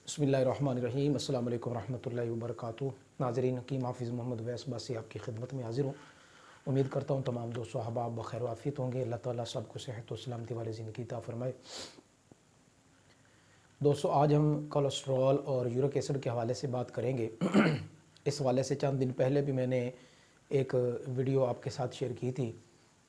बिस्मिल्लाहिर्रहमानिर्रहीम। अस्सलाम वालेकुम रहमतुल्लाहि व बरकातुहू। नाज़रीन, हकीम हाफिज़ मोहम्मद उवैस बासी आपकी खिदमत में हाज़िर हूँ। उम्मीद करता हूँ तमाम दोस्तों अहबाब बखैर व आफ़ियत होंगे। अल्लाह ताला सबको सेहत व सलामती वाली ज़िंदगी अता फ़रमाए। दोस्तों, आज हम कोलेस्ट्रॉल और यूरिक एसिड के हवाले से बात करेंगे। इस हवाले से चंद दिन पहले भी मैंने एक वीडियो आपके साथ शेयर की थी,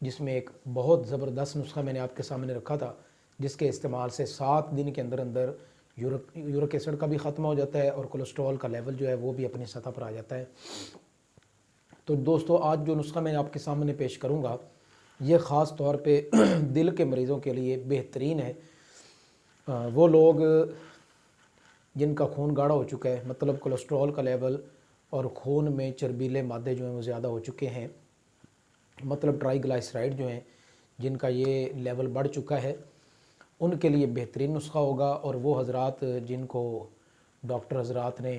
जिसमें एक बहुत ज़बरदस्त नुस्खा मैंने आपके सामने रखा था, जिसके इस्तेमाल से 7 दिन के अंदर अंदर यूरिक एसिड का भी ख़त्म हो जाता है और कोलेस्ट्रॉल का लेवल जो है वो भी अपनी सतह पर आ जाता है। तो दोस्तों, आज जो नुस्खा मैं आपके सामने पेश करूँगा, ये ख़ास तौर पे दिल के मरीज़ों के लिए बेहतरीन है। वो लोग जिनका खून गाढ़ा हो चुका है, मतलब कोलेस्ट्रॉल का लेवल और खून में चर्बीले मादे जो हैं वो ज़्यादा हो चुके हैं, मतलब ट्राइग्लिसराइड जो हैं जिनका ये लेवल बढ़ चुका है, उनके लिए बेहतरीन नुस्खा होगा। और वो हज़रात जिनको डॉक्टर हज़रात ने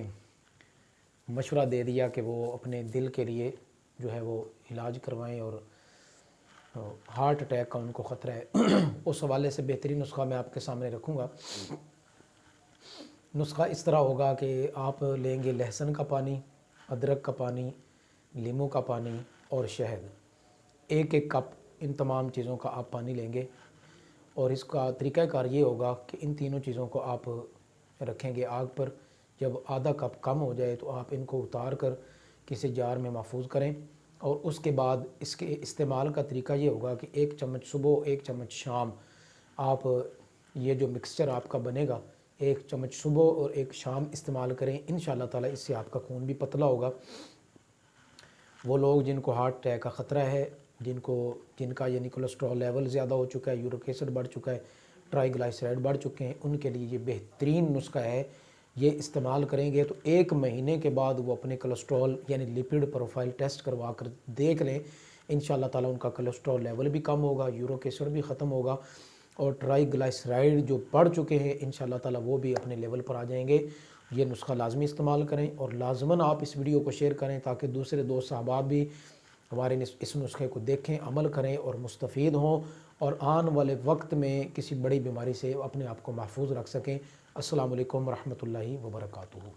मशवरा दे दिया कि वो अपने दिल के लिए जो है वो इलाज करवाएं और हार्ट अटैक का उनको ख़तरा है, उस हवाले से बेहतरीन नुस्खा मैं आपके सामने रखूँगा। नुस्खा इस तरह होगा कि आप लेंगे लहसुन का पानी, अदरक का पानी, लीमू का पानी और शहद, एक एक कप इन तमाम चीज़ों का आप पानी लेंगे। और इसका तरीक़ाकार ये होगा कि इन तीनों चीज़ों को आप रखेंगे आग पर। जब आधा कप कम हो जाए तो आप इनको उतार कर किसी जार में महफूज करें। और उसके बाद इसके इस्तेमाल का तरीका ये होगा कि 1 चम्मच सुबह, 1 चम्मच शाम आप ये जो मिक्सचर आपका बनेगा, 1 चम्मच सुबह और 1 शाम इस्तेमाल करें। इंशाअल्लाह ताला इससे आपका खून भी पतला होगा। वो लोग जिनको हार्ट अटैक का ख़तरा है, जिनका यानी कोलेस्ट्रॉल लेवल ज़्यादा हो चुका है, यूरिक एसिड बढ़ चुका है, ट्राइग्लिसराइड बढ़ चुके हैं, उनके लिए ये बेहतरीन नुस्खा है। ये इस्तेमाल करेंगे तो 1 महीने के बाद वो अपने कोलेस्ट्रॉल यानी लिपिड प्रोफाइल टेस्ट करवा कर देख लें। इंशाअल्लाह ताला उनका कोलेस्ट्रॉल लेवल भी कम होगा, यूरिक एसिड भी ख़त्म होगा और ट्राइग्लिसराइड जो बढ़ चुके हैं इंशाअल्लाह ताला वो भी अपने लेवल पर आ जाएंगे। ये नुस्खा लाजमी इस्तेमाल करें और लाजमन आप इस वीडियो को शेयर करें ताकि दूसरे दोस्त अहबाब भी हमारे इस नुस्खे को देखें, अमल करें और मुस्तफ़ीद हों और आने वाले वक्त में किसी बड़ी बीमारी से अपने आप को महफूज रख सकें। अस्सलामु अलैकुम रहमतुल्लाहि व बरकातुहू।